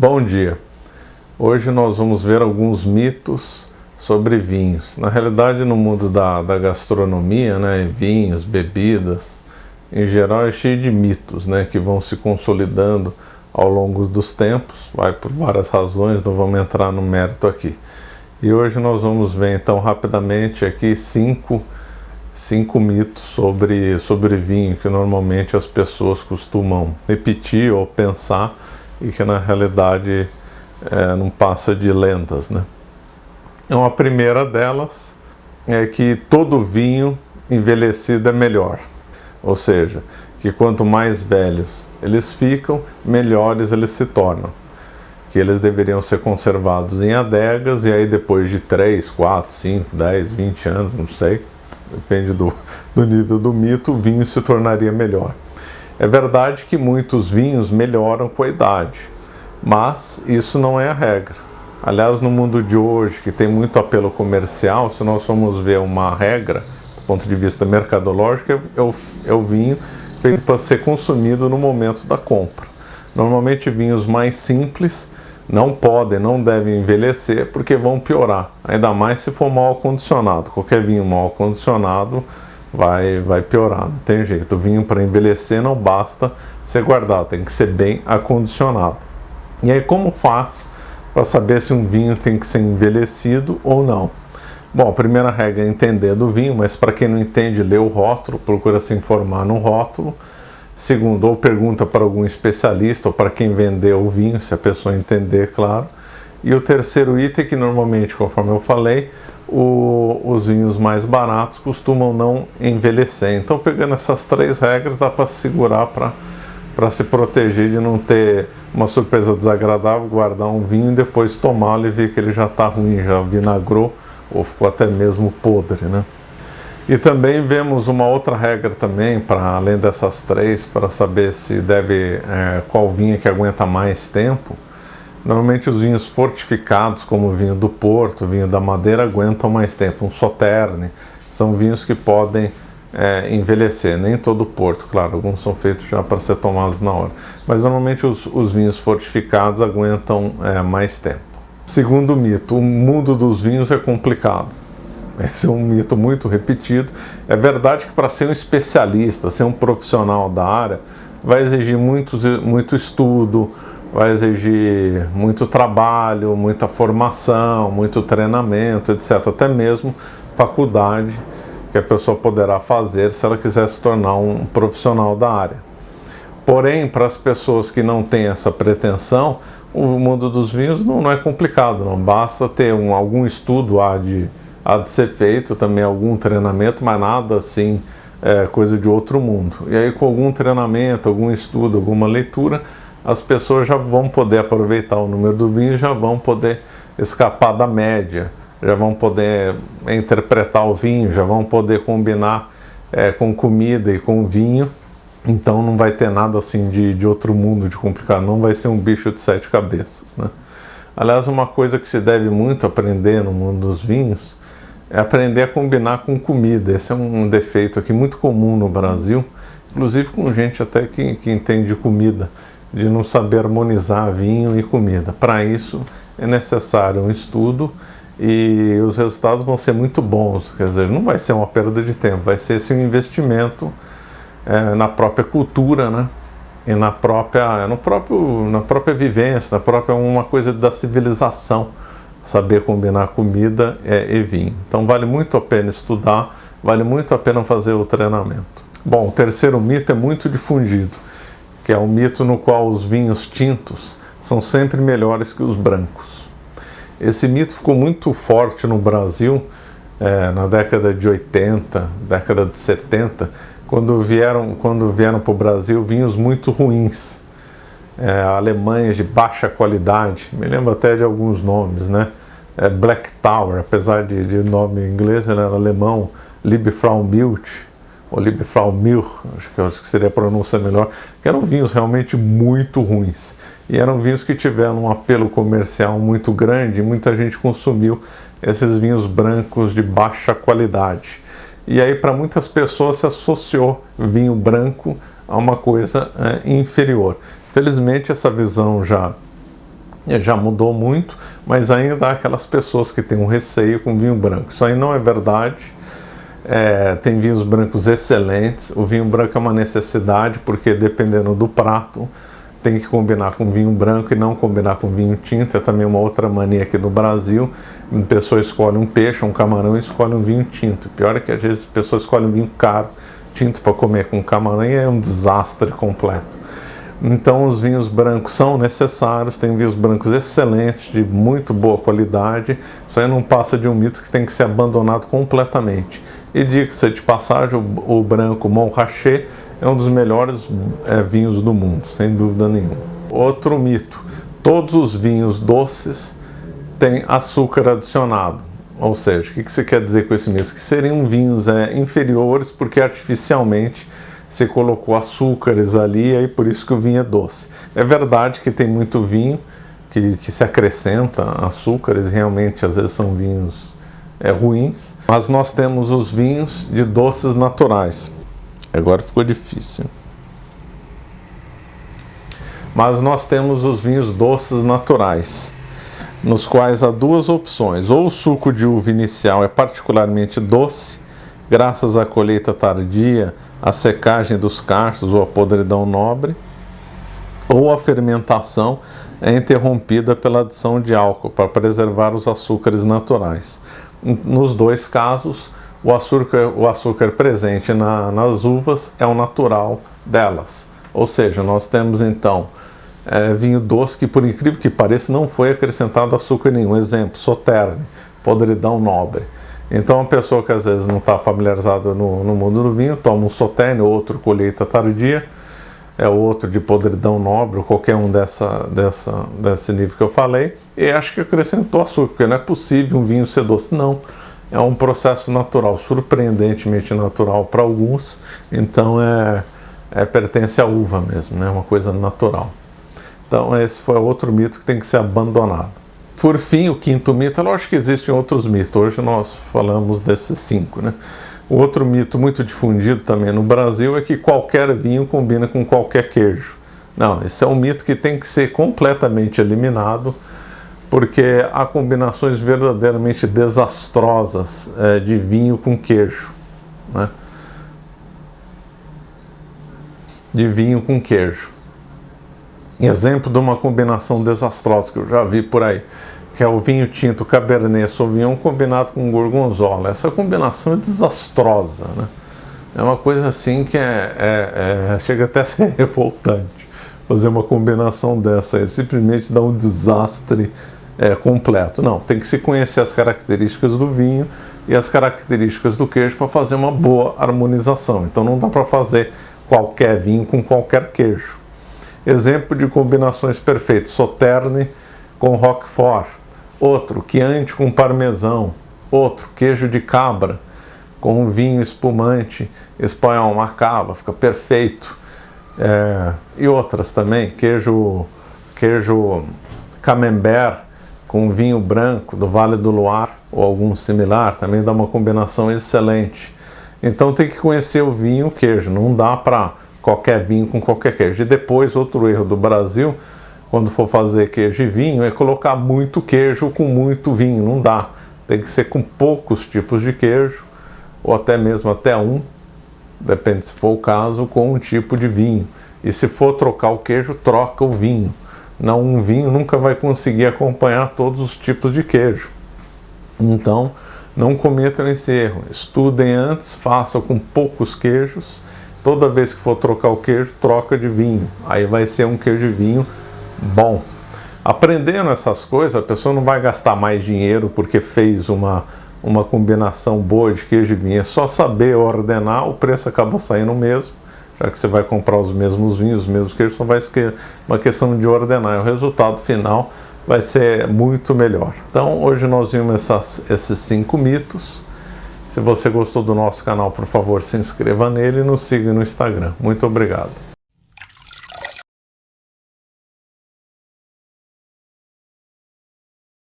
Bom dia! Hoje nós vamos ver alguns mitos sobre vinhos. Na realidade, no mundo da gastronomia, né, vinhos, bebidas, em geral é cheio de mitos, né, que vão se consolidando ao longo dos tempos, vai por várias razões, não vamos entrar no mérito aqui. E hoje nós vamos ver então rapidamente aqui cinco mitos sobre vinho que normalmente as pessoas costumam repetir ou pensar e que na realidade não passa de lendas, né? Então a primeira delas é que todo vinho envelhecido é melhor, ou seja, que quanto mais velhos eles ficam, melhores eles se tornam, que eles deveriam ser conservados em adegas e aí depois de 3, 4, 5, 10, 20 anos, não sei, depende do nível do mito, o vinho se tornaria melhor. É verdade que muitos vinhos melhoram com a idade, mas isso não é a regra. Aliás, no mundo de hoje, que tem muito apelo comercial, se nós formos ver uma regra, do ponto de vista mercadológico, é o vinho feito para ser consumido no momento da compra. Normalmente vinhos mais simples não devem envelhecer porque vão piorar, ainda mais se for mal acondicionado. Qualquer vinho mal acondicionado vai piorar, não tem jeito. O vinho para envelhecer não basta ser guardado, tem que ser bem acondicionado. E aí como faz para saber se um vinho tem que ser envelhecido ou não? Bom, a primeira regra é entender do vinho, mas para quem não entende, lê o rótulo, procura se informar no rótulo. Segundo, ou pergunta para algum especialista ou para quem vendeu o vinho, se a pessoa entender, claro. E o terceiro item, que normalmente, conforme eu falei, os vinhos mais baratos costumam não envelhecer. Então, pegando essas três regras, dá para se segurar para se proteger de não ter uma surpresa desagradável, guardar um vinho e depois tomá-lo e ver que ele já está ruim, já vinagrou ou ficou até mesmo podre, né? E também vemos uma outra regra também, para além dessas três, para saber se qual vinho que aguenta mais tempo. Normalmente os vinhos fortificados, como o vinho do Porto, o vinho da Madeira, aguentam mais tempo. Um Sauternes, são vinhos que podem envelhecer, nem todo o Porto, claro, alguns são feitos já para ser tomados na hora. Mas normalmente os vinhos fortificados aguentam mais tempo. Segundo mito, o mundo dos vinhos é complicado. Esse é um mito muito repetido. É verdade que para ser um especialista, ser um profissional da área, vai exigir muito estudo, vai exigir muito trabalho, muita formação, muito treinamento, etc. Até mesmo faculdade que a pessoa poderá fazer se ela quiser se tornar um profissional da área. Porém, para as pessoas que não têm essa pretensão, o mundo dos vinhos não é complicado, não basta ter algum estudo há de ser feito, também algum treinamento, mas nada assim, coisa de outro mundo. E aí com algum treinamento, algum estudo, alguma leitura, as pessoas já vão poder aproveitar o número do vinho, já vão poder escapar da média, já vão poder interpretar o vinho, já vão poder combinar com comida e com vinho. Então não vai ter nada assim de outro mundo, de complicado, não vai ser um bicho de 7 cabeças, né? Aliás, uma coisa que se deve muito aprender no mundo dos vinhos é aprender a combinar com comida. Esse é um defeito aqui muito comum no Brasil, inclusive com gente até que entende de comida, de não saber harmonizar vinho e comida. Para isso é necessário um estudo e os resultados vão ser muito bons, quer dizer, não vai ser uma perda de tempo, vai ser esse um investimento na própria cultura, né? E na própria vivência, uma coisa da civilização, saber combinar comida e vinho. Então vale muito a pena estudar, vale muito a pena fazer o treinamento. Bom, o terceiro mito é muito difundido, que é o mito no qual os vinhos tintos são sempre melhores que os brancos. Esse mito ficou muito forte no Brasil na década de 80, década de 70, quando vieram para o Brasil vinhos muito ruins, alemães de baixa qualidade, me lembro até de alguns nomes, né? Black Tower, apesar de nome em inglês, ele era alemão, Liebfraumilch, ou Liebfraumilch, acho que seria a pronúncia melhor, que eram vinhos realmente muito ruins, e eram vinhos que tiveram um apelo comercial muito grande, e muita gente consumiu esses vinhos brancos de baixa qualidade. E aí para muitas pessoas se associou vinho branco a uma coisa inferior. Felizmente essa visão já Já mudou muito, mas ainda há aquelas pessoas que têm um receio com vinho branco. Isso aí não é verdade. Tem vinhos brancos excelentes. O vinho branco é uma necessidade, porque dependendo do prato, tem que combinar com vinho branco e não combinar com vinho tinto. É também uma outra mania aqui no Brasil. Uma pessoa escolhe um peixe, um camarão e escolhe um vinho tinto. O pior é que às vezes a pessoa escolhe um vinho caro, tinto, para comer com camarão, e é um desastre completo. Então os vinhos brancos são necessários, tem vinhos brancos excelentes, de muito boa qualidade. Isso aí não passa de um mito que tem que ser abandonado completamente. E diga-se de passagem, o branco Montrachet é um dos melhores vinhos do mundo, sem dúvida nenhuma. Outro mito: todos os vinhos doces têm açúcar adicionado. Ou seja, o que você quer dizer com esse mito? Que seriam vinhos inferiores porque artificialmente você colocou açúcares ali, e aí por isso que o vinho é doce. É verdade que tem muito vinho que se acrescenta açúcares, realmente às vezes são vinhos ruins, mas nós temos os vinhos de doces naturais. Agora ficou difícil. Mas nós temos os vinhos doces naturais, nos quais há duas opções: ou o suco de uva inicial é particularmente doce, graças à colheita tardia, à secagem dos cachos ou à podridão nobre, ou a fermentação é interrompida pela adição de álcool para preservar os açúcares naturais. Nos dois casos, o açúcar presente nas uvas é o natural delas. Ou seja, nós temos então vinho doce que, por incrível que pareça, não foi acrescentado açúcar nenhum. Exemplo, Sauternes, podridão nobre. Então, a pessoa que às vezes não está familiarizada no mundo do vinho, toma um Sauternes, outro colheita tardia, outro de podridão nobre, ou qualquer um desse nível que eu falei, e acho que acrescentou açúcar, porque não é possível um vinho ser doce. Não, é um processo natural, surpreendentemente natural para alguns, então pertence à uva mesmo, né? Uma coisa natural. Então, esse foi outro mito que tem que ser abandonado. Por fim, o quinto mito, é lógico que existem outros mitos, hoje nós falamos desses 5, né? O outro mito muito difundido também no Brasil é que qualquer vinho combina com qualquer queijo. Não, esse é um mito que tem que ser completamente eliminado, porque há combinações verdadeiramente desastrosas de vinho com queijo, né? De vinho com queijo. Exemplo de uma combinação desastrosa que eu já vi por aí, que é o vinho tinto Cabernet Sauvignon combinado com Gorgonzola. Essa combinação é desastrosa, né? É uma coisa assim que chega até a ser revoltante fazer uma combinação dessa. Simplesmente dá um desastre completo. Não, tem que se conhecer as características do vinho e as características do queijo para fazer uma boa harmonização. Então não dá para fazer qualquer vinho com qualquer queijo. Exemplo de combinações perfeitas: Sauternes com Roquefort, outro Chianti com parmesão, outro queijo de cabra com um vinho espumante espanhol, uma cava, fica perfeito. E outras também, queijo camembert com vinho branco do Vale do Loire ou algum similar, também dá uma combinação excelente. Então tem que conhecer o vinho e o queijo, não dá para qualquer vinho com qualquer queijo. E depois, outro erro do Brasil, quando for fazer queijo e vinho, é colocar muito queijo com muito vinho. Não dá. Tem que ser com poucos tipos de queijo, ou até mesmo até um, depende se for o caso, com um tipo de vinho. E se for trocar o queijo, troca o vinho. Não, um vinho nunca vai conseguir acompanhar todos os tipos de queijo. Então, não cometam esse erro. Estudem antes, façam com poucos queijos. Toda vez que for trocar o queijo, troca de vinho. Aí vai ser um queijo de vinho bom. Aprendendo essas coisas, a pessoa não vai gastar mais dinheiro porque fez uma combinação boa de queijo e vinho. É só saber ordenar, o preço acaba saindo o mesmo. Já que você vai comprar os mesmos vinhos, os mesmos queijos, só vai ser uma questão de ordenar. E o resultado final vai ser muito melhor. Então, hoje nós vimos esses 5 mitos. Se você gostou do nosso canal, por favor, se inscreva nele e nos siga no Instagram. Muito obrigado.